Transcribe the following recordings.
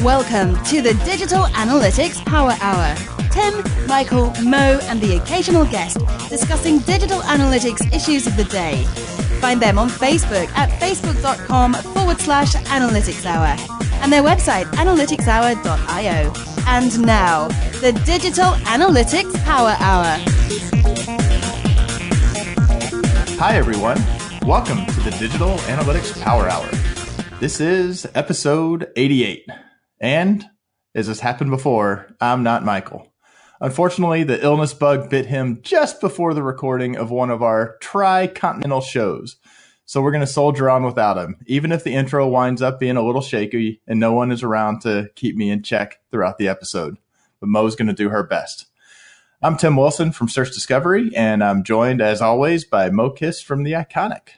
Welcome to the Digital Analytics Power Hour. Tim, Michael, Mo, and the occasional guest discussing digital analytics issues of the day. Find them on Facebook at facebook.com/analytics hour and their website analyticshour.io. And now, the Digital Analytics Power Hour. Hi, everyone. Welcome to the Digital Analytics Power Hour. This is episode 88. And, as has happened before, I'm not Michael. Unfortunately, the illness bug bit him just before the recording of one of our tri-continental shows. So we're going to soldier on without him, even if the intro winds up being a little shaky and no one is around to keep me in check throughout the episode. But Mo's going to do her best. I'm Tim Wilson from Search Discovery, and I'm joined, as always, by Mo Kiss from The Iconic.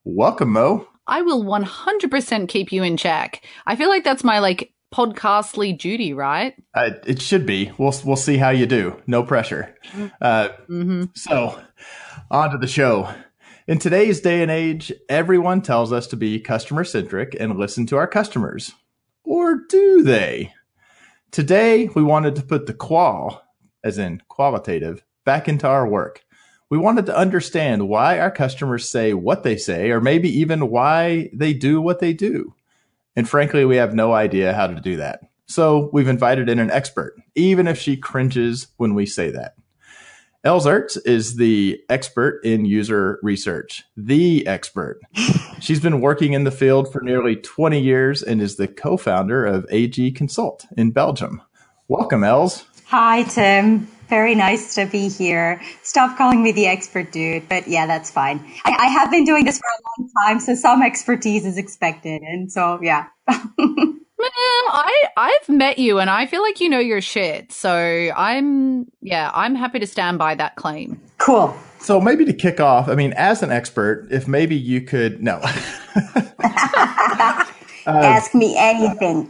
Welcome, Mo. I will 100% keep you in check. I feel like that's my, podcastly duty, right? It should be. We'll see how you do. No pressure. So, on to the show. In today's day and age, everyone tells us to be customer-centric and listen to our customers. Or do they? Today, we wanted to put the qual, as in qualitative, back into our work. We wanted to understand why our customers say what they say, or maybe even why they do what they do. And frankly, we have no idea how to do that. So we've invited in an expert, even if she cringes when we say that. Aerts is the expert in user research, the expert. She's been working in the field for nearly 20 years and is the co-founder of AG Consult in Belgium. Welcome, Els. Hi, Tim. Very nice to be here. Stop calling me the expert, dude. But yeah, that's fine. I have been doing this for a long time, so some expertise is expected. And so, yeah. I've met you and I feel like you know your shit. So I'm happy to stand by that claim. Cool. So maybe to kick off, as an expert, if maybe you could, no. Ask me anything.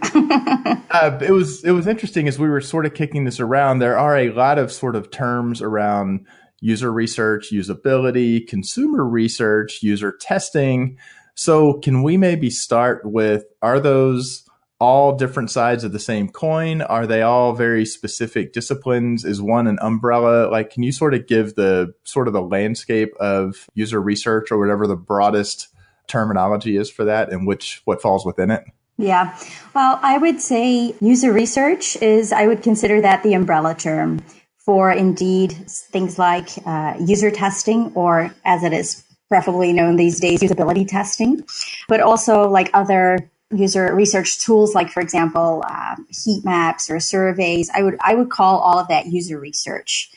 It was interesting as we were sort of kicking this around. There are a lot of sort of terms around user research, usability, consumer research, user testing. So can we maybe start with, are those all different sides of the same coin? Are they all very specific disciplines? Is one an umbrella? Can you sort of give the landscape of user research or whatever the broadest terminology is for that and what falls within it? Yeah. Well, I would say user research I would consider that the umbrella term for indeed things like user testing, or as it is preferably known these days, usability testing, but also like other user research tools, like, for example, heat maps or surveys. I would call all of that user research.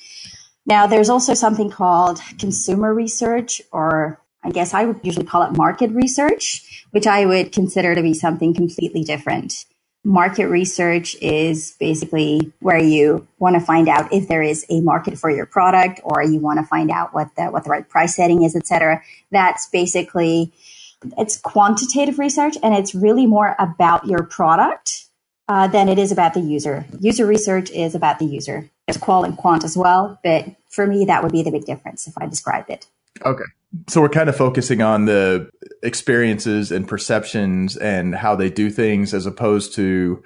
Now, there's also something called consumer research, or I guess I would usually call it market research, which I would consider to be something completely different. Market research is basically where you want to find out if there is a market for your product, or you want to find out what the right price setting is, etc. That's basically, it's quantitative research, and it's really more about your product than it is about the user. User research is about the user. There's qual and quant as well, but for me, that would be the big difference if I described it. Okay. So we're kind of focusing on the experiences and perceptions and how they do things, as opposed to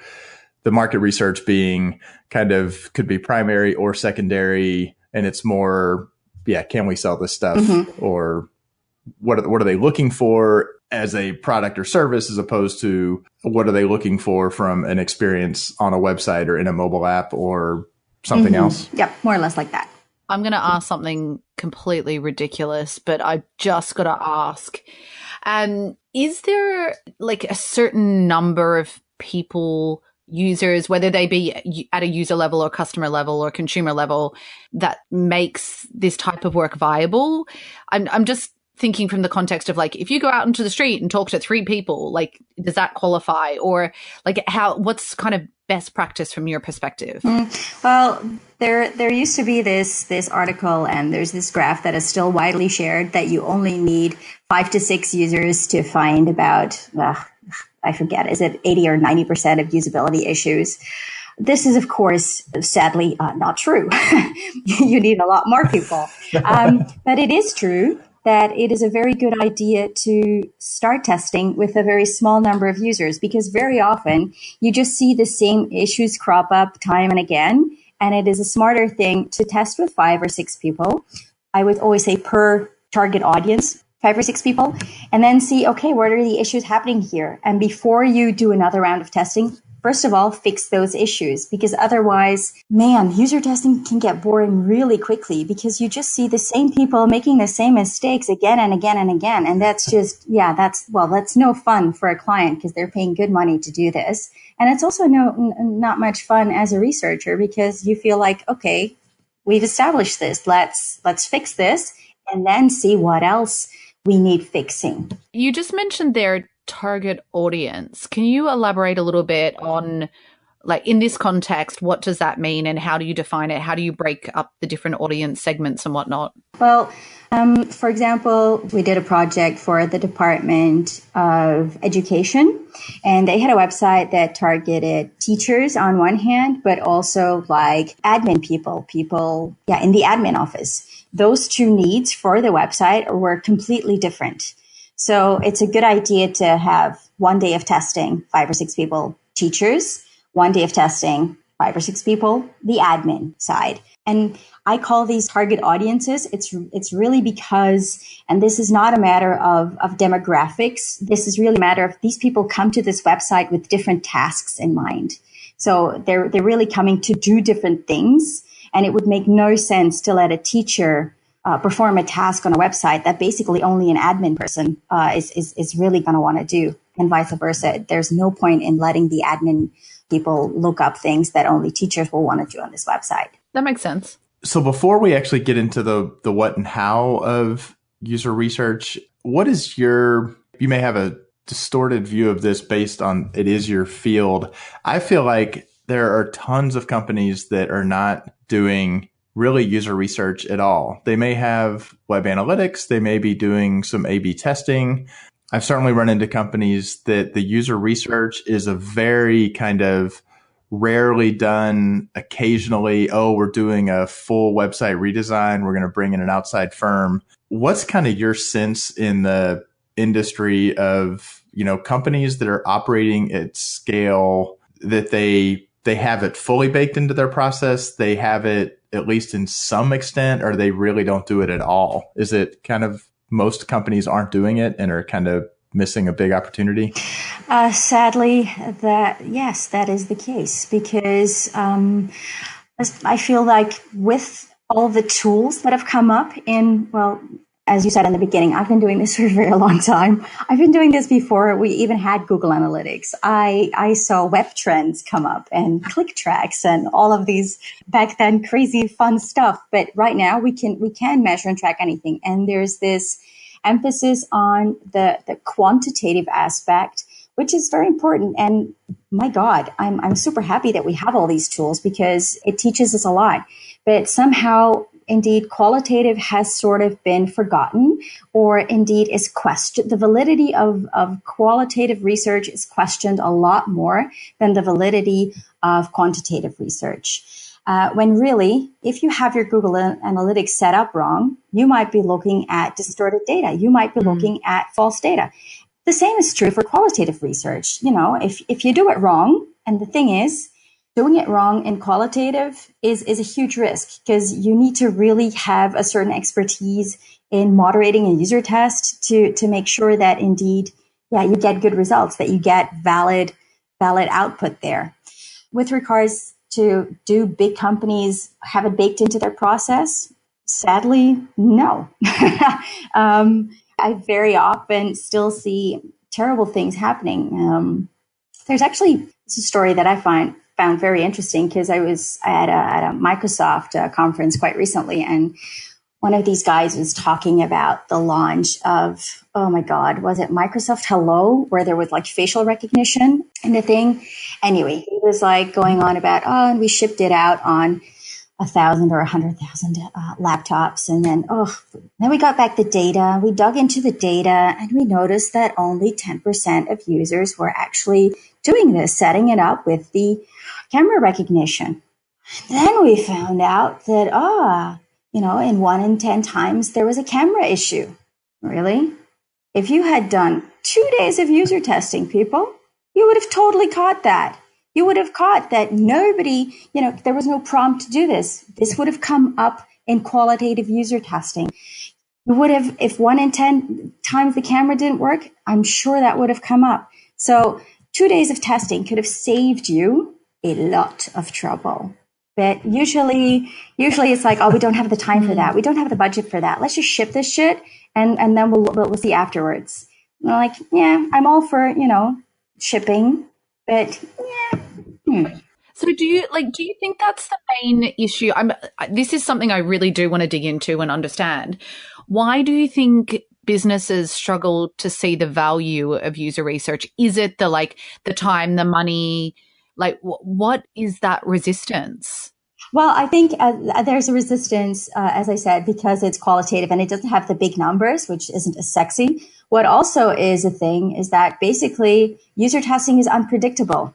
the market research being kind of could be primary or secondary. And it's more, can we sell this stuff? Mm-hmm. Or what are they looking for as a product or service, as opposed to what are they looking for from an experience on a website or in a mobile app or something else? Yep, more or less like that. I'm going to ask something completely ridiculous, but I just got to ask. Is there a certain number of people, users, whether they be at a user level or customer level or consumer level, that makes this type of work viable? I'm just thinking from the context of if you go out into the street and talk to 3 people, does that qualify? Or what's kind of best practice from your perspective? Well, there used to be this article, and there's this graph that is still widely shared, that you only need 5 to 6 users to find about, I forget, is it 80 or 90% of usability issues? This is, of course, sadly not true. You need a lot more people. But it is true that it is a very good idea to start testing with a very small number of users, because very often you just see the same issues crop up time and again. And it is a smarter thing to test with 5 or 6 people. I would always say per target audience, 5 or 6 people, and then see, okay, what are the issues happening here? And before you do another round of testing, first of all, fix those issues, because otherwise, man, user testing can get boring really quickly because you just see the same people making the same mistakes again and again and again. And that's just, that's no fun for a client because they're paying good money to do this. And it's also not much fun as a researcher because you feel like, okay, we've established this. Let's fix this and then see what else we need fixing. You just mentioned their target audience. Can you elaborate a little bit on, like, in this context, what does that mean and how do you define it? How do you break up the different audience segments and whatnot? Well, for example, we did a project for the Department of Education, and they had a website that targeted teachers on one hand, but also like admin people in the admin office. Those two needs for the website were completely different. So it's a good idea to have one day of testing, 5 or 6 people, teachers, one day of testing, 5 or 6 people, the admin side. And I call these target audiences. It's really because, and this is not a matter of demographics. This is really a matter of these people come to this website with different tasks in mind. So they're really coming to do different things. And it would make no sense to let a teacher perform a task on a website that basically only an admin person is really going to want to do, and vice versa. There's no point in letting the admin people look up things that only teachers will want to do on this website. That makes sense. So before we actually get into the what and how of user research, what is you may have a distorted view of this based on it is your field. I feel like there are tons of companies that are not doing really user research at all. They may have web analytics. They may be doing some A/B testing. I've certainly run into companies that the user research is a very kind of rarely done, occasionally, we're doing a full website redesign. We're going to bring in an outside firm. What's kind of your sense in the industry of, companies that are operating at scale, that they have it fully baked into their process? They have it at least in some extent, or they really don't do it at all? Is it kind of most companies aren't doing it and are kind of missing a big opportunity? Sadly, that is the case, because I feel like with all the tools that have come up as you said in the beginning, I've been doing this for a very long time. I've been doing this before we even had Google Analytics. I saw web trends come up and click tracks and all of these back then crazy fun stuff. But right now we can measure and track anything. And there's this emphasis on the quantitative aspect, which is very important. And my God, I'm super happy that we have all these tools because it teaches us a lot. But somehow, indeed, qualitative has sort of been forgotten, or indeed is questioned. The validity of qualitative research is questioned a lot more than the validity of quantitative research. When really, if you have your Google Analytics set up wrong, you might be looking at distorted data. You might be looking at false data. The same is true for qualitative research. If you do it wrong, and the thing is, doing it wrong in qualitative is a huge risk, because you need to really have a certain expertise in moderating a user test to make sure that indeed, you get good results, that you get valid output there. With regards to, do big companies have it baked into their process? Sadly, no. I very often still see terrible things happening. There's actually a story that I found very interesting, because I was at a Microsoft conference quite recently, and one of these guys was talking about the launch of, oh my God, was it Microsoft Hello, where there was like facial recognition in the thing? Anyway, he was like going on about, and we shipped it out on 1,000 or 100,000 laptops. And then we got back the data. We dug into the data and we noticed that only 10% of users were actually doing this, setting it up with the camera recognition. Then we found out that, in 1 in 10 times there was a camera issue. Really? If you had done 2 days of user testing, people, you would have totally caught that. You would have caught that nobody, there was no prompt to do this. This would have come up in qualitative user testing. You would have, if 1 in 10 times the camera didn't work, I'm sure that would have come up. So 2 days of testing could have saved you a lot of trouble. But usually it's like, oh, we don't have the time for that. We don't have the budget for that. Let's just ship this shit and then we'll see afterwards. And I'm like, yeah, I'm all for, shipping, but yeah. So do you think that's the main issue? This is something I really do want to dig into and understand. Why do you think businesses struggle to see the value of user research? Is it the time, the money? What is that resistance? Well, I think there's a resistance, as I said, because it's qualitative and it doesn't have the big numbers, which isn't as sexy. What also is a thing is that basically user testing is unpredictable.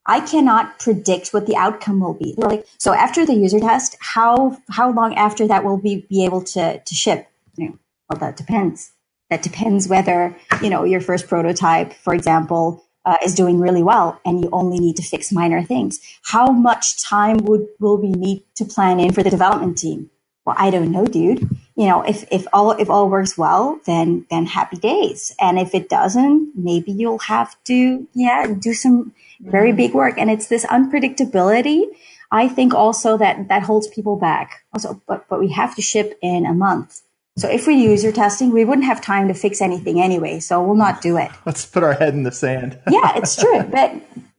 I cannot predict what the outcome will be. So after the user test, how long after that will we be able to ship? Well, that depends. That depends whether, your first prototype, for example, is doing really well and you only need to fix minor things. How much time will we need to plan in for the development team? Well, I don't know, dude. If all works well, then happy days. And if it doesn't, maybe you'll have to, do some very big work. And it's this unpredictability, I think also that holds people back. Also, but we have to ship in a month. So if we user testing, we wouldn't have time to fix anything anyway. So we'll not do it. Let's put our head in the sand. Yeah, it's true. But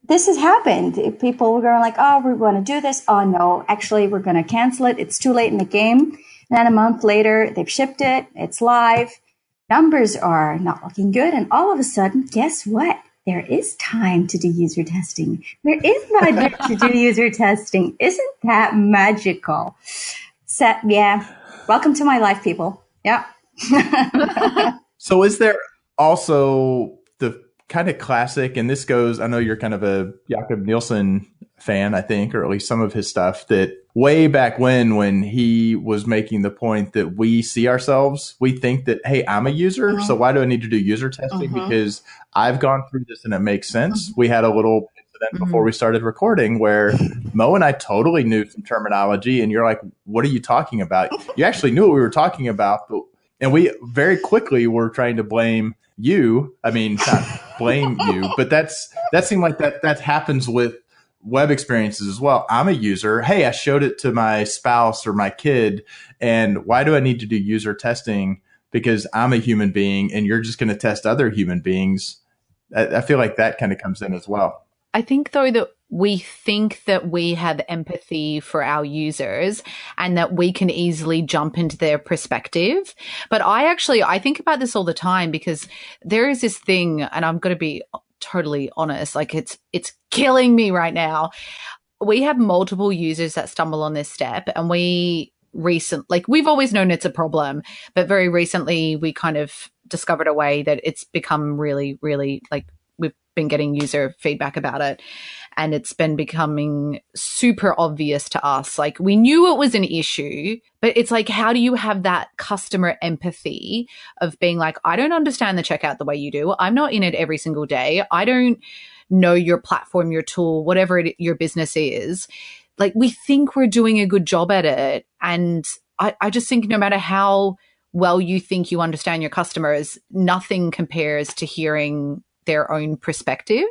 this has happened. People were going like, oh, we want to do this. Oh, no, actually, we're going to cancel it. It's too late in the game. And then a month later, they've shipped it. It's live. Numbers are not looking good. And all of a sudden, guess what? There is time to do user testing. There is budget to do user testing. Isn't that magical? So, yeah. Welcome to my life, people. Yeah. So is there also the kind of classic, and this goes, I know you're kind of a Jakob Nielsen fan, I think, or at least some of his stuff, that way back when he was making the point that we see ourselves, we think that, hey, I'm a user, so why do I need to do user testing? Because I've gone through this and it makes sense. We had a little incident before we started recording where Mo and I totally knew some terminology and you're like, what are you talking about? You actually knew what we were talking about, and we very quickly were trying to blame you. I mean, not blame you, but that seemed like that happens with web experiences as well. I'm a user. Hey, I showed it to my spouse or my kid, and why do I need to do user testing? Because I'm a human being and you're just going to test other human beings. I feel like that kind of comes in as well. I think, though, that we think that we have empathy for our users and that we can easily jump into their perspective. But I think about this all the time because there is this thing, and I'm going to be totally honest, it's killing me right now. We have multiple users that stumble on this step, and we've always known it's a problem, but very recently we kind of discovered a way that it's become really, really we've been getting user feedback about it, and it's been becoming super obvious to us. We knew it was an issue, but it's how do you have that customer empathy of being I don't understand the checkout the way you do. I'm not in it every single day. I don't know your platform, your tool, whatever your business is. We think we're doing a good job at it. And I just think no matter how well you think you understand your customers, nothing compares to hearing their own perspective.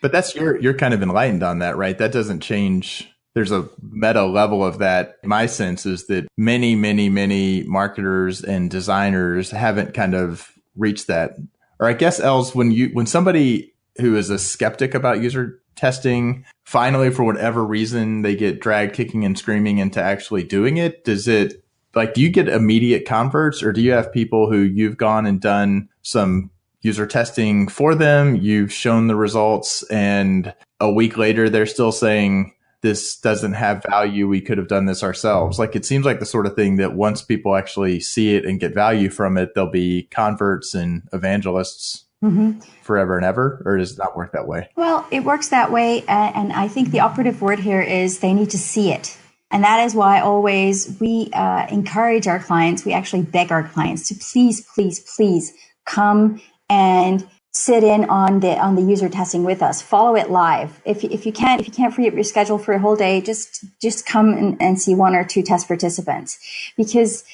But that's you're kind of enlightened on that, right? That doesn't change. There's a meta level of that. My sense is that many, many, many marketers and designers haven't kind of reached that. Or I guess, Els, when somebody who is a skeptic about user testing, finally, for whatever reason, they get dragged kicking and screaming into actually doing it, do you get immediate converts, or do you have people who you've gone and done some user testing for them, you've shown the results, and a week later they're still saying this doesn't have value, we could have done this ourselves? It seems like the sort of thing that once people actually see it and get value from it, they'll be converts and evangelists forever and ever. Or does it not work that way? Well, it works that way, and I think the operative word here is they need to see it. And that is why always we encourage our clients, we actually beg our clients to please, please, please come and sit in on the user testing with us. Follow it live. If you can't free up your schedule for a whole day, just come and see one or two test participants. Because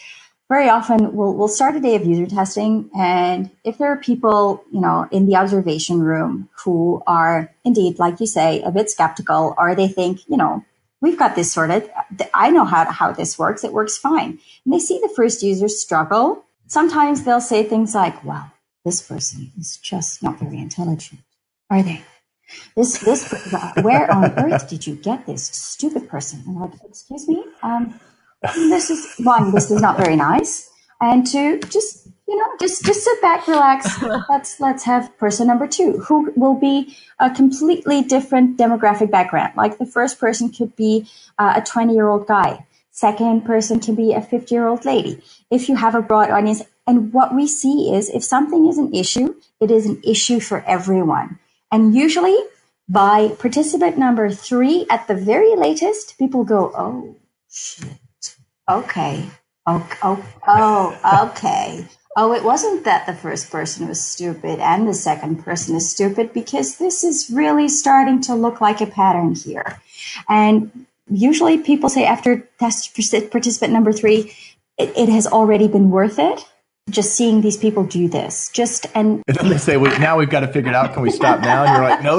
very often we'll start a day of user testing, and if there are people, in the observation room who are indeed, like you say, a bit skeptical, or they think, we've got this sorted. I know how this works. It works fine. And they see the first users struggle. Sometimes they'll say things like, well, this person is just not very intelligent, are they? Where on earth did you get this stupid person? And I'm like, excuse me? This is not very nice. And two, just sit back, relax. Let's have person number two, who will be a completely different demographic background. Like the first person could be a 20-year-old guy. Second person can be a 50-year-old lady. If you have a broad audience, and what we see is if something is an issue, it is an issue for everyone. And usually by participant number 3 at the very latest, people go, oh, shit. Okay. Okay. Oh, it wasn't that the first person was stupid and the second person is stupid, because this is really starting to look like a pattern here. And usually people say after test participant number 3, it has already been worth it. Just seeing these people do this, and then they say, now we've got to figure it out. Can we stop now? And you're like, no,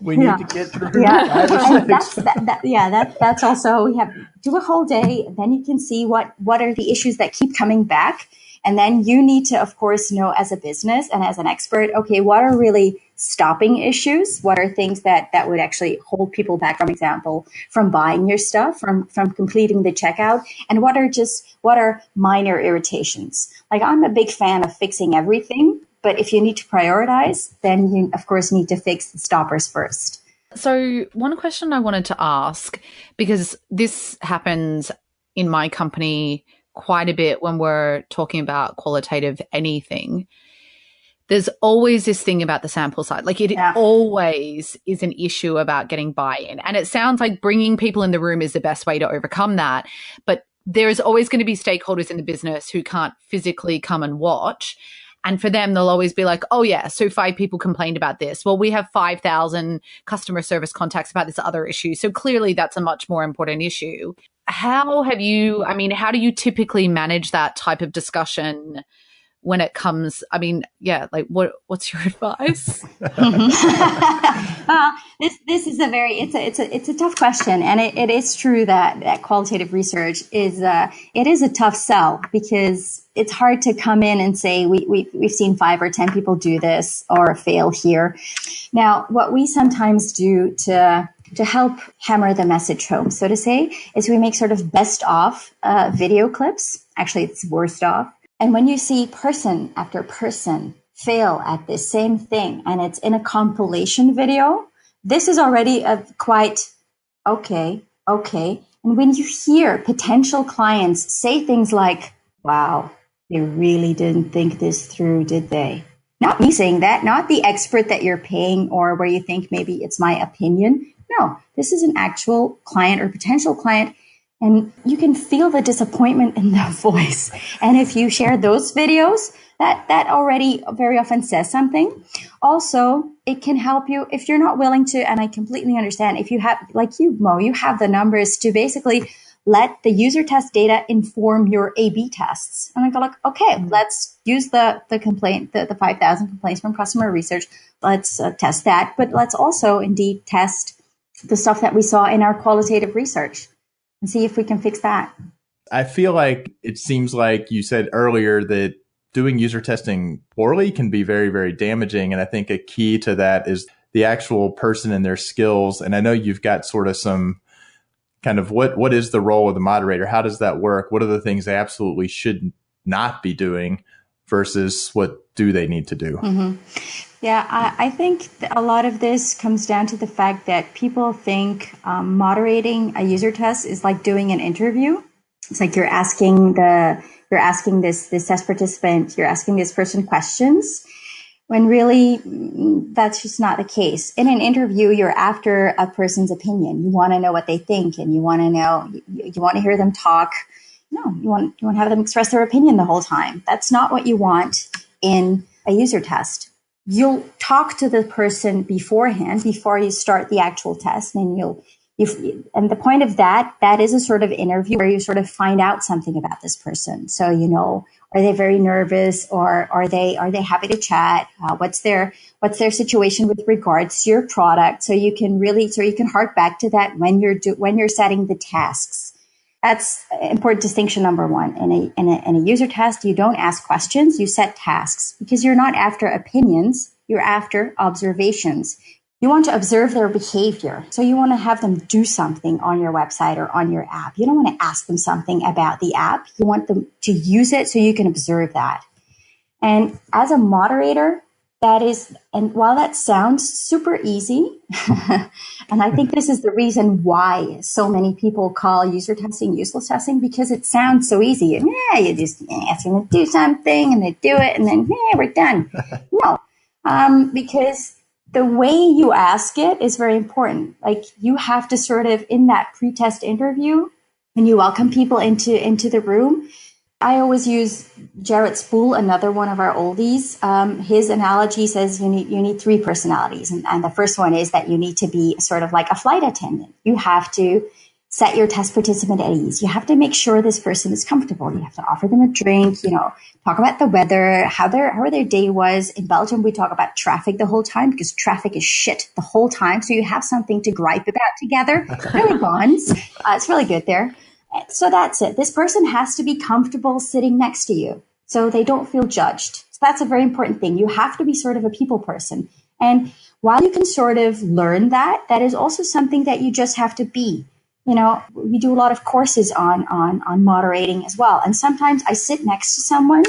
we need to get through. Yeah, and that's also, we have do a whole day. Then you can see what are the issues that keep coming back, and then you need to, of course, know as a business and as an expert, okay, what are really stopping issues? What are things that would actually hold people back, for example, from buying your stuff, from completing the checkout? And what are minor irritations? Like, I'm a big fan of fixing everything, but if you need to prioritize, then you, of course, need to fix the stoppers first. So one question I wanted to ask, because this happens in my company quite a bit when we're talking about qualitative anything, there's always this thing about the sample size. Like, it always is an issue about getting buy-in. And it sounds like bringing people in the room is the best way to overcome that. But there's always going to be stakeholders in the business who can't physically come and watch. And for them, they'll always be like, oh, yeah, so 5 people complained about this. Well, we have 5,000 customer service contacts about this other issue. So clearly that's a much more important issue. How do you typically manage that type of discussion when it comes, what's your advice? This is it's a tough question. And it is true that qualitative research is a tough sell, because it's hard to come in and say, we've seen 5 or 10 people do this or fail here. Now, what we sometimes do to help hammer the message home, so to say, is we make sort of best of video clips. Actually, it's worst of. And when you see person after person fail at this same thing, and it's in a compilation video, this is already quite okay. And when you hear potential clients say things like, wow, they really didn't think this through, did they? Not me saying that, not the expert that you're paying or where you think maybe it's my opinion. No, this is an actual client or potential client. And you can feel the disappointment in their voice. And if you share those videos, that already very often says something. Also, it can help you if you're not willing to, and I completely understand, if you have, like you, Mo, you have the numbers to basically let the user test data inform your A/B tests. And I go like, okay, let's use the 5,000 complaints from customer research. Let's test that. But let's also indeed test the stuff that we saw in our qualitative research and see if we can fix that. I feel like it seems like you said earlier that doing user testing poorly can be very, very damaging. And I think a key to that is the actual person and their skills. And I know you've got sort of some kind of what is the role of the moderator? How does that work? What are the things they absolutely should not be doing versus what do they need to do? Mm-hmm. Yeah, I think a lot of this comes down to the fact that people think moderating a user test is like doing an interview. It's like you're asking this test participant, you're asking this person questions. when really that's just not the case. In an interview, you're after a person's opinion. You want to know what they think, and you want to know, you want to hear them talk. No, you want to have them express their opinion the whole time. That's not what you want in a user test. You'll talk to the person beforehand, before you start the actual test, and and the point of that is a sort of interview where you sort of find out something about this person. So, are they very nervous, or are they happy to chat? What's their situation with regards to your product? So you can hark back to that when you're setting the tasks. That's important distinction number one. In a user test, you don't ask questions, you set tasks, because you're not after opinions, you're after observations. You want to observe their behavior. So you want to have them do something on your website or on your app. You don't want to ask them something about the app. You want them to use it so you can observe that. And as a moderator, and while that sounds super easy, and I think this is the reason why so many people call user testing useless testing, because it sounds so easy. And you just ask them to do something and they do it, and then we're done. No, because the way you ask it is very important. Like, you have to sort of, in that pre-test interview, when you welcome people into the room, I always use Jarrett Spool, another one of our oldies. His analogy says you need three personalities. And the first one is that you need to be sort of like a flight attendant. You have to set your test participant at ease. You have to make sure this person is comfortable. You have to offer them a drink, talk about the weather, how their day was. In Belgium, we talk about traffic the whole time, because traffic is shit the whole time. So you have something to gripe about together. Really bonds. It's really good there. So that's it. This person has to be comfortable sitting next to you, so they don't feel judged. So that's a very important thing. You have to be sort of a people person. And while you can sort of learn that is also something that you just have to be. We do a lot of courses on moderating as well. And sometimes I sit next to someone,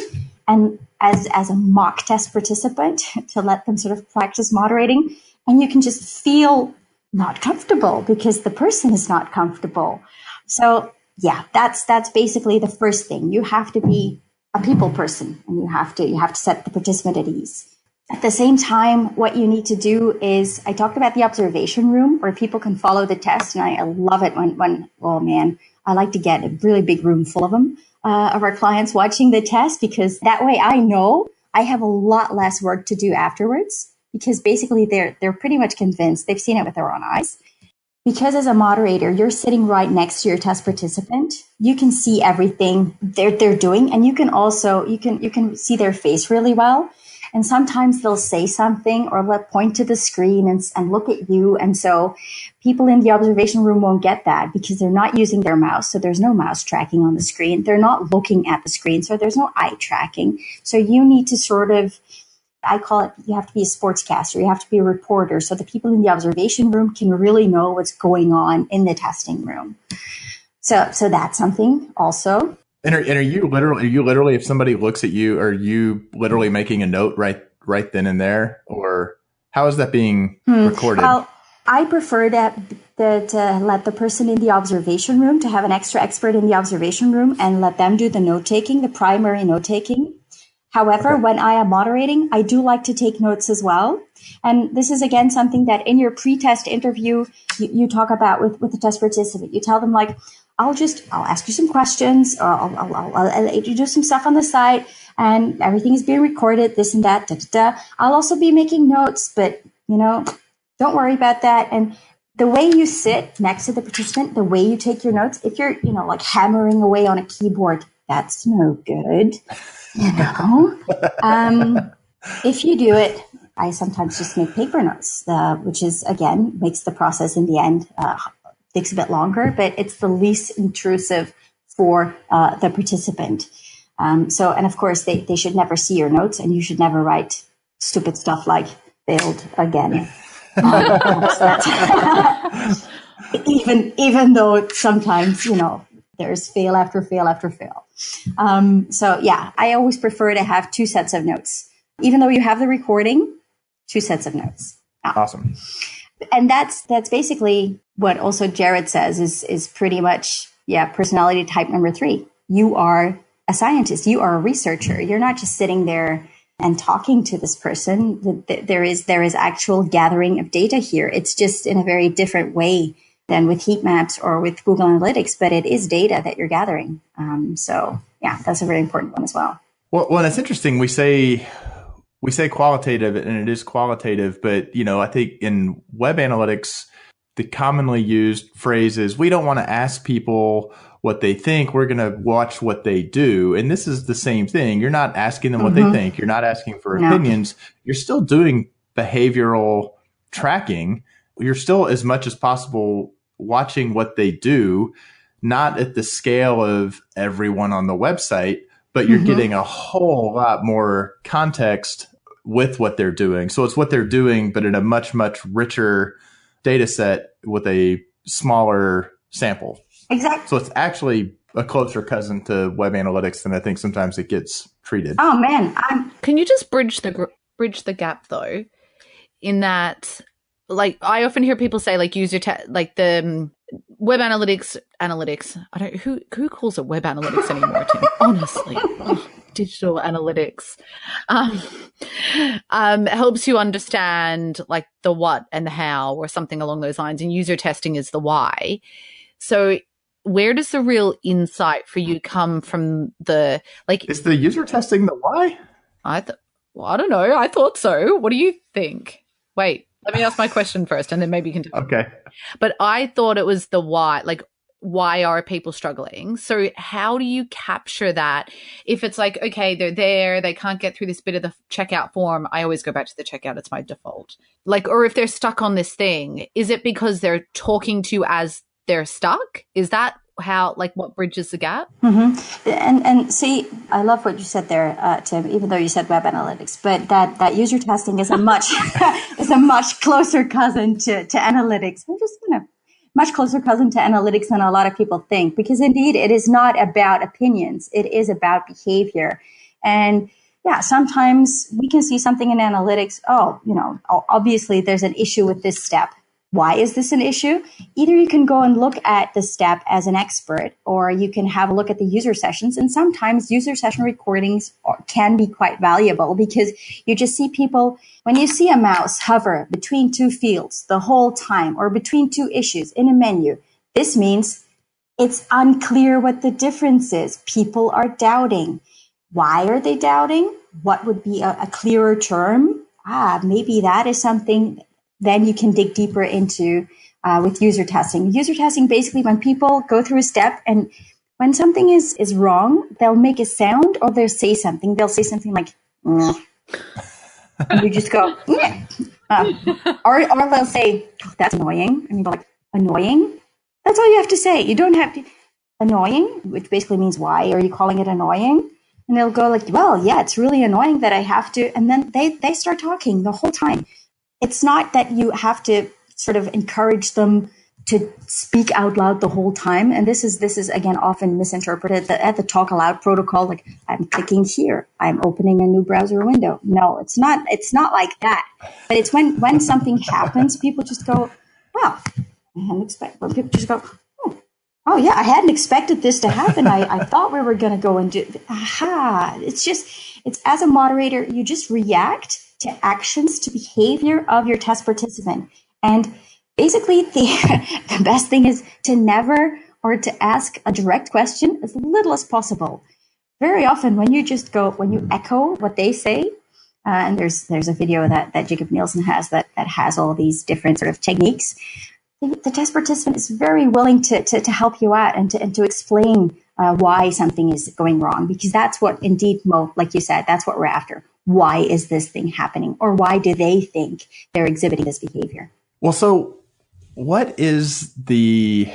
and as a mock test participant to let them sort of practice moderating, and you can just feel not comfortable because the person is not comfortable. So yeah, that's basically the first thing. You have to be a people person, and you have to set the participant at ease. At the same time, what you need to do is, I talked about the observation room where people can follow the test, and I love it when oh man, I like to get a really big room full of them, of our clients watching the test, because that way I know I have a lot less work to do afterwards, because basically they're pretty much convinced, they've seen it with their own eyes. Because as a moderator, you're sitting right next to your test participant. You can see everything they're doing, and you can also you can see their face really well. And sometimes they'll say something, or they'll point to the screen and look at you. And so people in the observation room won't get that, because they're not using their mouse. So there's no mouse tracking on the screen. They're not looking at the screen. So there's no eye tracking. So you need to sort of, I call it, you have to be a sportscaster. You have to be a reporter, so the people in the observation room can really know what's going on in the testing room. So that's something also. And are you literally, if somebody looks at you, are you literally making a note right then and there, or how is that being recorded? Well, I prefer that let the person in the observation room, to have an extra expert in the observation room and let them do the note taking, the primary note taking. However, when I am moderating, I do like to take notes as well. And this is, again, something that in your pre-test interview, you talk about with the test participant. You tell them, like, I'll ask you some questions, or I'll do some stuff on the site, and everything is being recorded, this and that, da, da, da. I'll also be making notes, but, don't worry about that. And the way you sit next to the participant, the way you take your notes, if you're, like hammering away on a keyboard, that's no good. If you do it, I sometimes just make paper notes, which is, again, makes the process in the end takes a bit longer, but it's the least intrusive for the participant. And of course, they should never see your notes, and you should never write stupid stuff like failed again. Even though sometimes, there's fail after fail after fail. I always prefer to have two sets of notes. Even though you have the recording, two sets of notes. Awesome. And that's basically what also Jared says is pretty much, personality type number 3. You are a scientist. You are a researcher. You're not just sitting there and talking to this person, there is actual gathering of data here. It's just in a very different way than with heat maps or with Google Analytics, but it is data that you're gathering. So yeah, that's a very important one as well. Well, and it's interesting. We say qualitative, and it is qualitative, but I think in web analytics, the commonly used phrase is, we don't want to ask people what they think. We're going to watch what they do. And this is the same thing. You're not asking them what they think. You're not asking for opinions. You're still doing behavioral tracking. You're still, as much as possible, watching what they do, not at the scale of everyone on the website, but you're getting a whole lot more context with what they're doing. So it's what they're doing, but in a much, much richer data set with a smaller sample. Exactly. So it's actually a closer cousin to web analytics than I think sometimes it gets treated. Oh man, Can you just bridge the gap though, in that, like, I often hear people say, like, like the web analytics. I don't who calls it web analytics anymore, Tim? Honestly, digital analytics helps you understand like the what and the how, or something along those lines, and user testing is the why. So where does the real insight for you come from? Is the user testing the why? I don't know. I thought so. What do you think? Wait, let me ask my question first, and then maybe you can talk. Okay. But I thought it was the why. Like, why are people struggling? So how do you capture that? If it's like, okay, they're there, they can't get through this bit of the checkout form. I always go back to the checkout. It's my default. Like, or if they're stuck on this thing, is it because they're talking to you as they're stuck? Is that how, like, what bridges the gap? And see, I love what you said there, Tim, even though you said web analytics, but that user testing is a much closer cousin to analytics. I'm just much closer cousin to analytics than a lot of people think, because indeed it is not about opinions. It is about behavior. And yeah, sometimes we can see something in analytics. Obviously there's an issue with this step. Why is this an issue? Either you can go and look at the step as an expert, or you can have a look at the user sessions. And sometimes user session recordings can be quite valuable, because you just see people, when you see a mouse hover between two fields the whole time, or between two issues in a menu, this means it's unclear what the difference is. People are doubting. Why are they doubting? What would be a clearer term? Maybe that is something. Then you can dig deeper into with user testing. User testing, basically, when people go through a step and when something is wrong, they'll make a sound or they'll say something. They'll say something like, and you just go, or they'll say, oh, that's annoying. And you'll be like, annoying? That's all you have to say. You don't have to. Annoying, which basically means, why are you calling it annoying? And they'll go like, well, yeah, it's really annoying that I have to. And then they start talking the whole time. It's not that you have to sort of encourage them to speak out loud the whole time. And this is again often misinterpreted at the talk aloud protocol. Like, I'm clicking here, I'm opening a new browser window. No, it's not like that. But it's when something happens, people just go, well, I hadn't expected. People just go, oh yeah, I hadn't expected this to happen. I thought we were going to go and do. It's as a moderator, you just react to actions, to behavior of your test participant. And basically the best thing is to never, or to ask a direct question as little as possible. Very often when you echo what they say, and there's a video that Jacob Nielsen has that has all these different sort of techniques, the test participant is very willing to help you out and to explain why something is going wrong, because that's what, indeed, Mo, like you said, that's what we're after. Why is this thing happening? Or why do they think they're exhibiting this behavior? Well, so what is I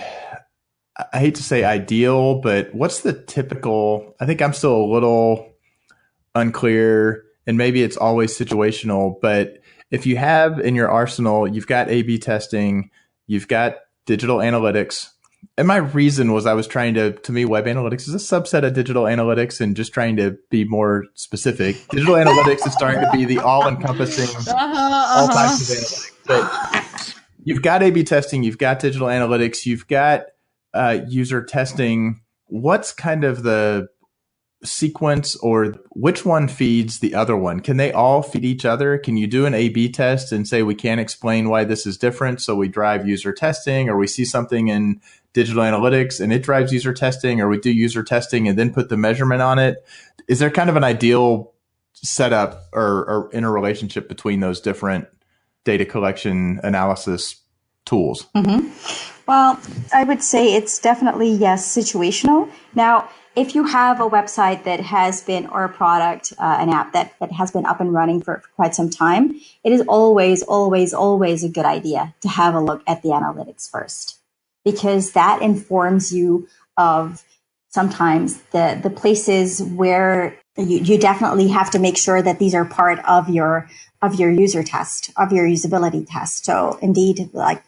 hate to say ideal, but what's the typical, I think I'm still a little unclear, and maybe it's always situational, but if you have in your arsenal, you've got A/B testing, you've got digital analytics. And my reason was, I was trying to me, web analytics is a subset of digital analytics, and just trying to be more specific. Digital analytics is starting to be the all-encompassing, all types of analytics. But you've got A/B testing, you've got digital analytics, you've got user testing. What's kind of sequence, or which one feeds the other one? Can they all feed each other? Can you do an A/B test and say we can't explain why this is different, so we drive user testing, or we see something in digital analytics and it drives user testing, or we do user testing and then put the measurement on it? Is there kind of an ideal setup or interrelationship between those different data collection analysis tools? Well, I would say it's definitely, yes, situational. Now, if you have a website that has been, or a product, an app that has been up and running for quite some time, it is always, always, always a good idea to have a look at the analytics first, because that informs you of sometimes the places where you definitely have to make sure that these are part of your user test, of your usability test. So indeed, like,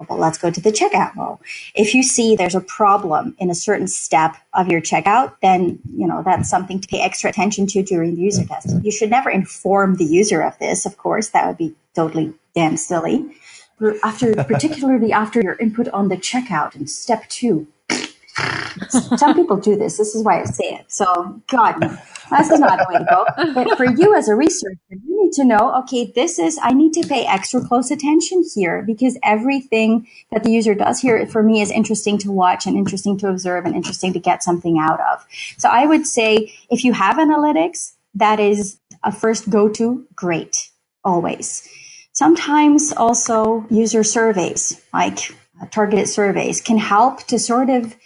well, let's go to the checkout. Well, if you see there's a problem in a certain step of your checkout, then, that's something to pay extra attention to during the user test. You should never inform the user of this, of course. That would be totally damn silly. Particularly after your input on the checkout in step 2. Some people do this. This is why I say it. So, God, no, this is not the way to go. But for you as a researcher, you need to know, okay, I need to pay extra close attention here, because everything that the user does here for me is interesting to watch and interesting to observe and interesting to get something out of. So I would say if you have analytics, that is a first go-to, great, always. Sometimes also user surveys, like targeted surveys, can help to sort of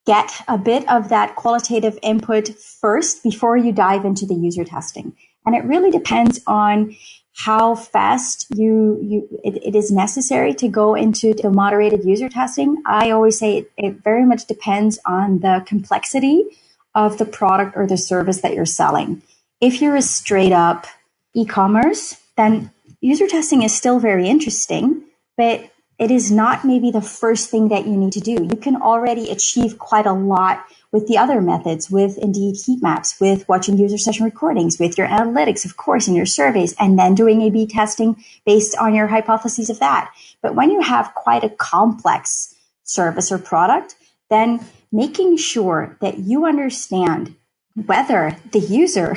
get a bit of that qualitative input first before you dive into the user testing. And it really depends on how fast it is necessary to go into the moderated user testing. I always say it very much depends on the complexity of the product or the service that you're selling. If you're a straight up e-commerce, then user testing is still very interesting, but it is not maybe the first thing that you need to do. You can already achieve quite a lot with the other methods, with indeed heat maps, with watching user session recordings, with your analytics, of course, and your surveys, and then doing A/B testing based on your hypotheses of that. But when you have quite a complex service or product, then making sure that you understand whether the user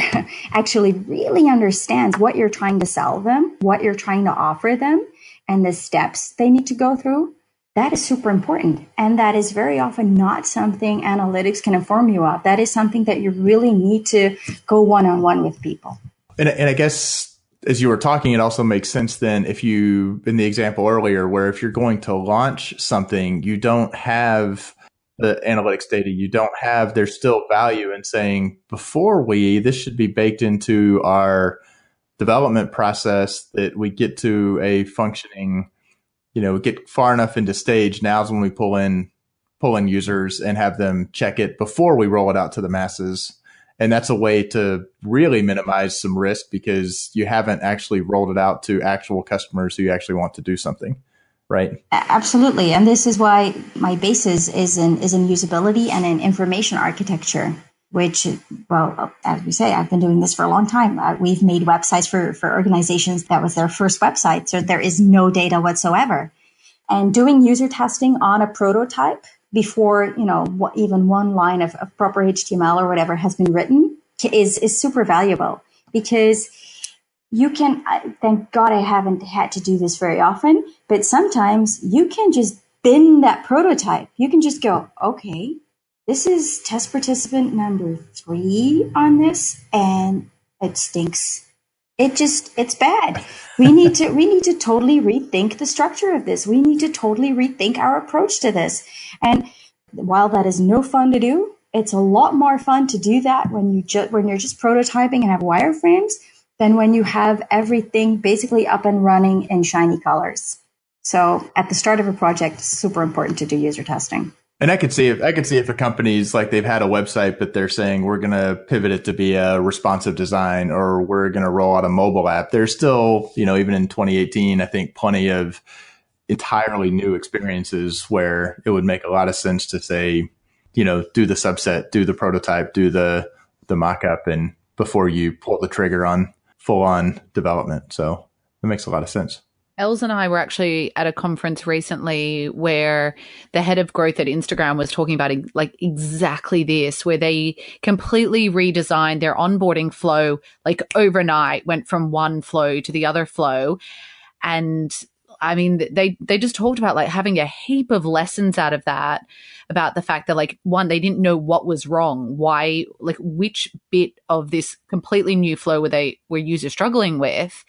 actually really understands what you're trying to sell them, what you're trying to offer them, and the steps they need to go through, that is super important. And that is very often not something analytics can inform you of. That is something that you really need to go one-on-one with people. And I guess as you were talking, it also makes sense then if you, in the example earlier, where if you're going to launch something, you don't have the analytics data, there's still value in saying this should be baked into our development process, that we get to a functioning, get far enough into stage. Now's when we pull in users and have them check it before we roll it out to the masses. And that's a way to really minimize some risk, because you haven't actually rolled it out to actual customers who actually want to do something. Right. Absolutely. And this is why my basis is in usability and in information architecture, which, well, as we say, I've been doing this for a long time. We've made websites for organizations that was their first website. So there is no data whatsoever. And doing user testing on a prototype before, even one line of proper HTML or whatever has been written is super valuable, because you can, thank God I haven't had to do this very often, but sometimes you can just bin that prototype. You can just go, okay, this is test participant number 3 on this, and it stinks. It's bad. We need to totally rethink the structure of this. We need to totally rethink our approach to this. And while that is no fun to do, it's a lot more fun to do that when you're just prototyping and have wireframes than when you have everything basically up and running in shiny colors. So at the start of a project, it's super important to do user testing. And I could see if a company's like they've had a website, but they're saying we're going to pivot it to be a responsive design, or we're going to roll out a mobile app. There's still, even in 2018, I think plenty of entirely new experiences where it would make a lot of sense to say, do the subset, do the prototype, do the mock-up, and before you pull the trigger on full-on development. So it makes a lot of sense. Els and I were actually at a conference recently where the head of growth at Instagram was talking about like exactly this, where they completely redesigned their onboarding flow, like overnight, went from one flow to the other flow. And I mean, they just talked about like having a heap of lessons out of that, about the fact that like, one, they didn't know what was wrong, why, like which bit of this completely new flow were users struggling with.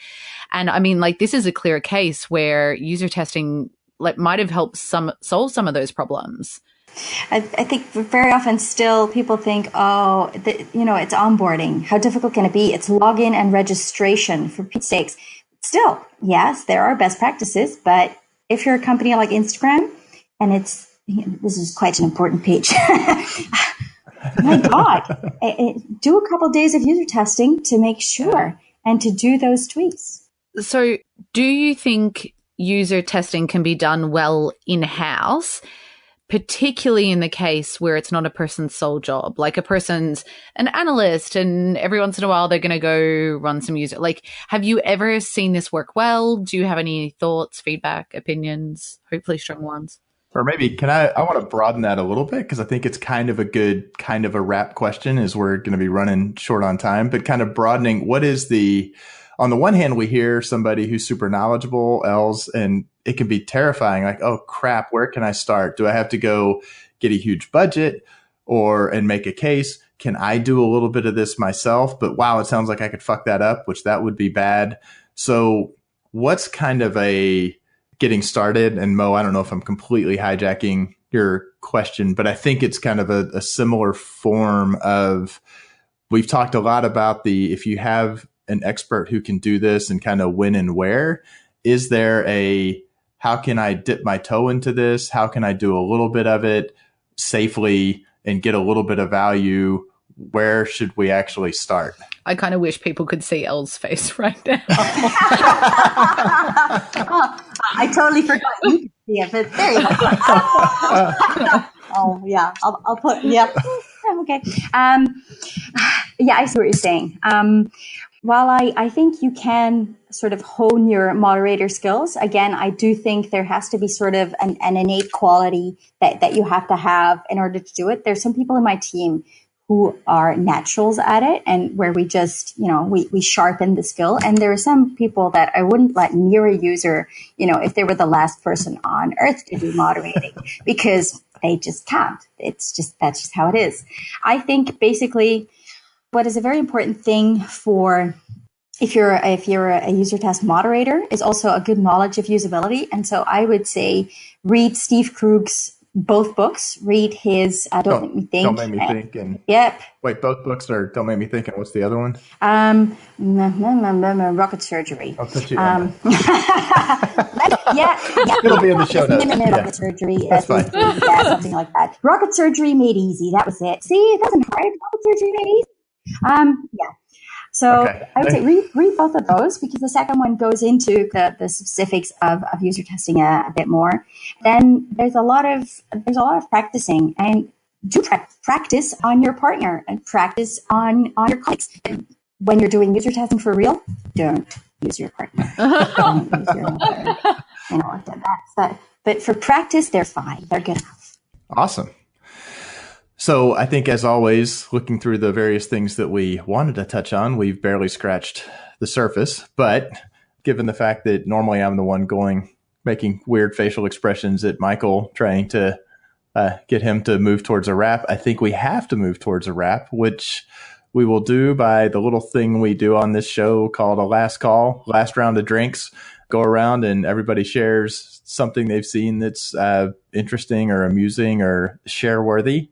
And I mean, like, this is a clear case where user testing like might have helped solve some of those problems. I think very often still people think, oh, it's onboarding. How difficult can it be? It's login and registration, for Pete's sakes. Still, yes, there are best practices, but if you're a company like Instagram, and this is quite an important page. My God, do a couple of days of user testing to make sure and to do those tweaks. So do you think user testing can be done well in-house, particularly in the case where it's not a person's sole job? Like a person's an analyst and every once in a while they're going to go run some user. Like, have you ever seen this work well? Do you have any thoughts, feedback, opinions, hopefully strong ones? Or maybe I want to broaden that a little bit, because I think it's kind of a wrap question, as we're going to be running short on time, but kind of broadening, on the one hand, we hear somebody who's super knowledgeable, Els, and it can be terrifying. Like, oh crap, where can I start? Do I have to go get a huge budget and make a case? Can I do a little bit of this myself? But wow, it sounds like I could fuck that up, which that would be bad. So what's kind of a getting started? And Mo, I don't know if I'm completely hijacking your question, but I think it's kind of a similar form of, we've talked a lot about if you have an expert who can do this and kind of when and where, is there how can I dip my toe into this? How can I do a little bit of it safely and get a little bit of value? Where should we actually start? I kind of wish people could see Elle's face right now. I totally forgot you could see it, but there you go. Oh, yeah. I'll put, yep. Okay. Yeah, I see what you're saying. While I think you can sort of hone your moderator skills, again, I do think there has to be sort of an innate quality that you have to have in order to do it. There's some people in my team who are naturals at it, and where we just, we sharpen the skill. And there are some people that I wouldn't let near a user, if they were the last person on earth to do moderating, because they just can't. That's just how it is. I think basically what is a very important thing for if you're a user test moderator is also a good knowledge of usability. And so I would say read Steve Krug's both books. Read his Don't Make Me Think. Don't Make Me Think. And yep. Wait, both books are Don't Make Me Think, and what's the other one? Rocket Surgery. I'll put you yeah. It'll be in the show notes. Rocket Surgery. That's fine. Yeah, something like that. Rocket Surgery Made Easy. That was it. See, it wasn't hard. Rocket Surgery Made Easy. Yeah. So okay. I would say read both of those, because the second one goes into the specifics of user testing a bit more. Then there's a lot of practicing, and do practice on your partner and practice on your colleagues. When you're doing user testing for real, don't use your partner. Don't use your partner. But for practice, they're fine. They're good enough. Awesome. So I think, as always, looking through the various things that we wanted to touch on, we've barely scratched the surface. But given the fact that normally I'm the one making weird facial expressions at Michael, trying to get him to move towards a wrap, I think we have to move towards a wrap, which we will do by the little thing we do on this show called a last call, last round of drinks. Go around and everybody shares something they've seen that's interesting or amusing or share-worthy.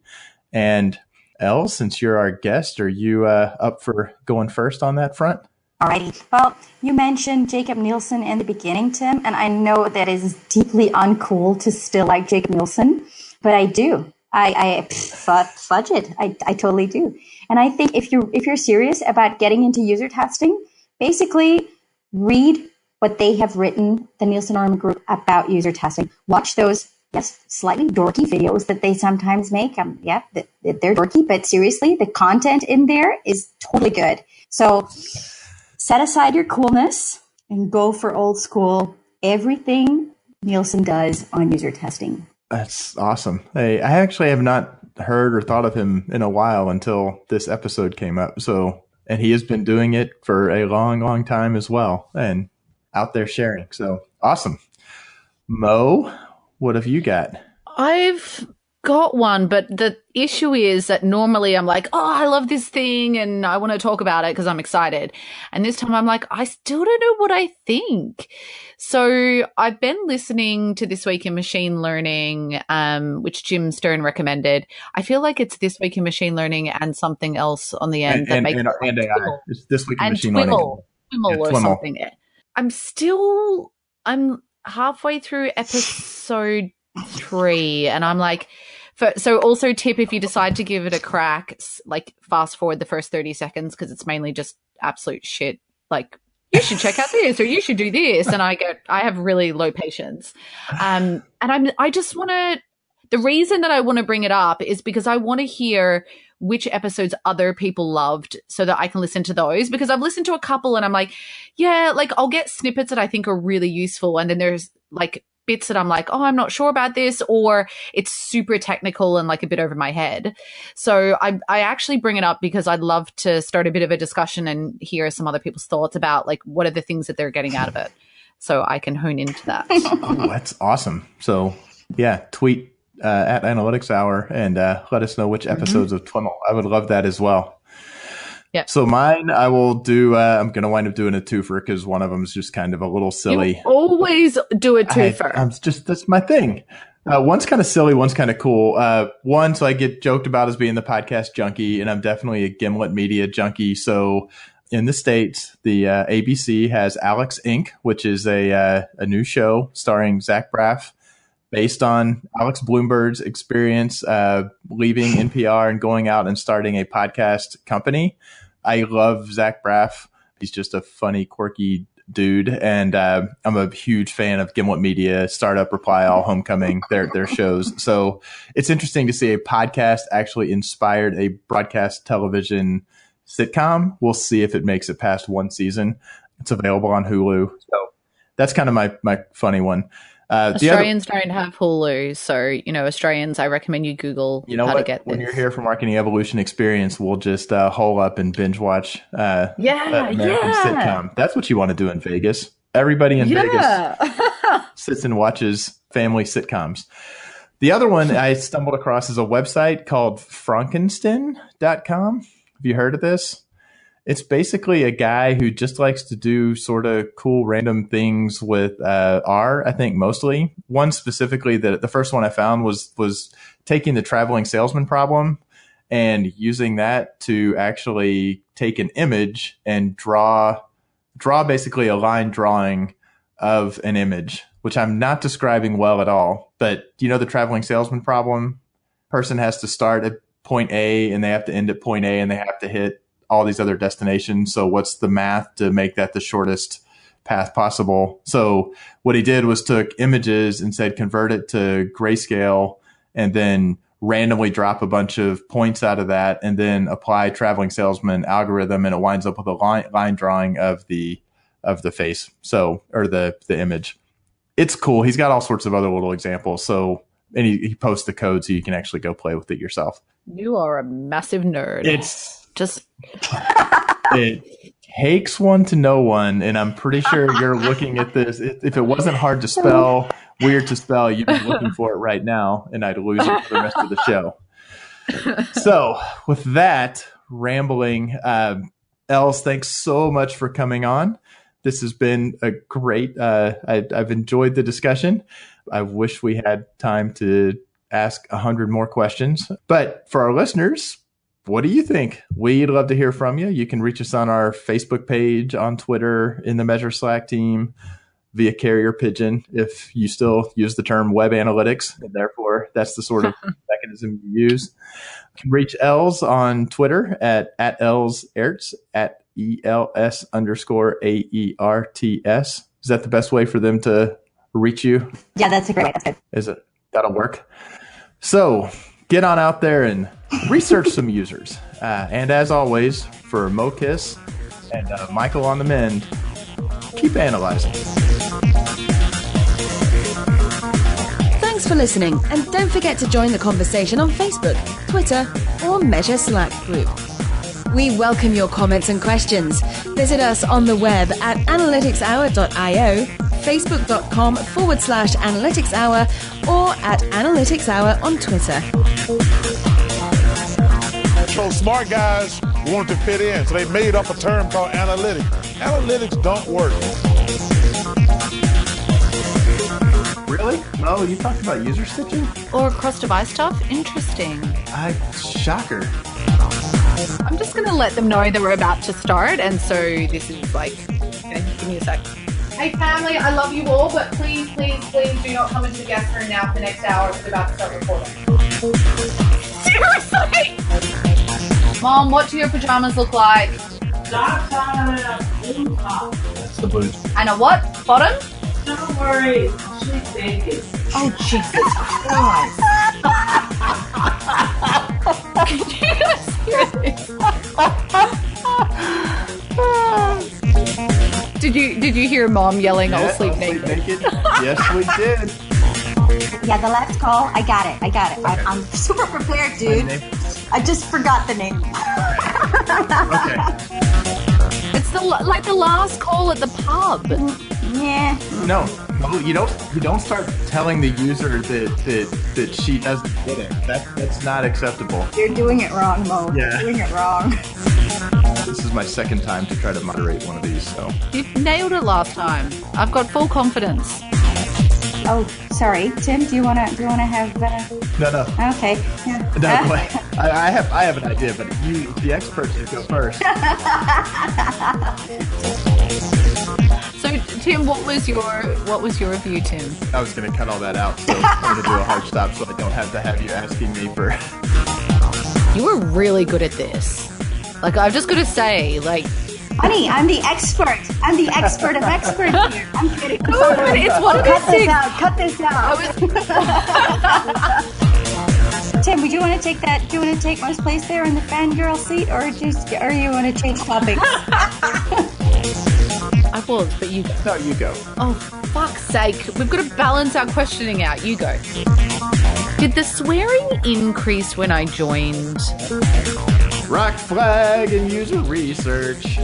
And Elle, since you're our guest, are you up for going first on that front? Alrighty. Well, you mentioned Jacob Nielsen in the beginning, Tim, and I know that is deeply uncool to still like Jacob Nielsen, but I do. Fudge it. I totally do. And I think if you're serious about getting into user testing, basically read what they have written, the Nielsen Norman Group, about user testing. Watch those, yes, slightly dorky videos that they sometimes make. Yeah, they're dorky, but seriously, the content in there is totally good. So set aside your coolness and go for old school everything Nielsen does on user testing. That's awesome. I actually have not heard or thought of him in a while until this episode came up. So, and he has been doing it for a long, long time as well, and out there sharing. So awesome. Mo, what have you got? I've got one, but the issue is that normally I'm like, oh, I love this thing and I want to talk about it because I'm excited. And this time I'm like, I still don't know what I think. So I've been listening to This Week in Machine Learning, which Jim Stern recommended. I feel like it's This Week in Machine Learning and something else on the end that makes it and AI. It's This Week in and Machine Twimmel, Learning. Twimmel or Twimmel. something. I'm halfway through episode 3 and I'm like, so also tip, if you decide to give it a crack, like fast forward the first 30 seconds because it's mainly just absolute shit. Like, you should check out this or you should do this. And I have really low patience. And I just want to, the reason that I want to bring it up is because I want to hear which episodes other people loved so that I can listen to those, because I've listened to a couple and I'm like, yeah, like I'll get snippets that I think are really useful. And then there's like bits that I'm like, oh, I'm not sure about this, or it's super technical and like a bit over my head. So I actually bring it up because I'd love to start a bit of a discussion and hear some other people's thoughts about like what are the things that they're getting out of it, so I can hone into that. Oh, that's awesome. So yeah, tweet at Analytics Hour and let us know which episodes of Twimmel. I would love that as well. Yeah. So mine, I will do. I'm going to wind up doing a twofer because one of them is just kind of a little silly. You always do a twofer. That's my thing. One's kind of silly, one's kind of cool. One, so I get joked about as being the podcast junkie, and I'm definitely a Gimlet Media junkie. So in the States, the ABC has Alex Inc., which is a new show starring Zach Braff, based on Alex Bloomberg's experience leaving NPR and going out and starting a podcast company. I love Zach Braff. He's just a funny, quirky dude. And I'm a huge fan of Gimlet Media, Startup, Reply All, Homecoming, their shows. So it's interesting to see a podcast actually inspired a broadcast television sitcom. We'll see if it makes it past one season. It's available on Hulu. So that's kind of my funny one. Australians don't have Hulu, so Australians, I recommend you Google how to get this. When you're here for Marketing Evolution Experience, we'll just hole up and binge watch American sitcom. That's what you want to do in Vegas. Everybody in Vegas sits and watches family sitcoms. The other one I stumbled across is a website called Frankenstein.com. Have you heard of this? It's basically a guy who just likes to do sort of cool random things with R, I think mostly. One specifically, the first one I found was taking the traveling salesman problem and using that to actually take an image and draw basically a line drawing of an image, which I'm not describing well at all. But do you know the traveling salesman problem? Person has to start at point A and they have to end at point A and they have to hit all these other destinations. So what's the math to make that the shortest path possible? So what he did was took images and said, convert it to grayscale and then randomly drop a bunch of points out of that and then apply traveling salesman algorithm. And it winds up with a line drawing of the face. So, or the image. It's cool. He's got all sorts of other little examples. So, and he posts the code so you can actually go play with it yourself. You are a massive nerd. It takes one to know one, and I'm pretty sure you're looking at this. If it wasn't hard to spell, weird to spell, you'd be looking for it right now, and I'd lose it for the rest of the show. So, with that rambling, Els, thanks so much for coming on. This has been a great. I've enjoyed the discussion. I wish we had time to ask 100 more questions, but for our listeners, what do you think? We'd love to hear from you. You can reach us on our Facebook page, on Twitter, in the Measure Slack team, via carrier pigeon, if you still use the term web analytics, and therefore that's the sort of mechanism you use. You can reach Els on Twitter at Els Aerts, at ELS_AERTS. Is that the best way for them to reach you? Yeah, that's a great way. That's good. Is it? That'll work. So get on out there and research some users. And as always, for Mo Kiss and Michael on the Mend, keep analyzing. listening, and don't forget to join the conversation on Facebook, Twitter, or Measure Slack group. We welcome your comments and questions. Visit us on the web at analyticshour.io, facebook.com/analyticshour, or at analyticshour on Twitter. So smart guys wanted to fit in, so they made up a term called analytics. Analytics don't work. Really? Oh, you talked about user stitching? Or cross-device stuff? Interesting. Shocker. I'm just going to let them know that we're about to start, and so this is like, give me a sec. Hey family, I love you all, but please do not come into the guest room now for the next hour. We're about to start recording. Seriously? Mom, what do your pajamas look like? Dark side and a blue top. That's the blue. And a what? Bottom? Don't worry, she's naked. Oh, Jesus Christ. Can you guys hear this? Did you hear Mom yelling, I'll sleep naked? Yes, we did. Yeah, the last call, I got it. I'm super prepared, dude. I just forgot the name. Okay. It's the last call at the pub. Yeah. No, you don't start telling the user that she doesn't get it. That's not acceptable. You're doing it wrong, Mo. Yeah. You're doing it wrong. This is my second time to try to moderate one of these, so. You nailed it last time. I've got full confidence. Oh, sorry, Tim. Do you wanna have? No. Okay. Yeah. No, wait. I have an idea, but you, the expert, should go first. So, Tim, what was your view, Tim? I was going to cut all that out, so I'm going to do a hard stop so I don't have to have you asking me for. You were really good at this. Like, I've just got to say, like. Honey, I'm the expert. I'm the expert of experts here. I'm kidding. No, but it's one of those things. Cut this out. Tim, would you want to take that? Do you want to take Mo's place there in the fangirl seat, or you want to change topics? I was, but you go. No, you go. Oh, fuck's sake. We've got to balance our questioning out. You go. Did the swearing increase when I joined? Rock flag and user research.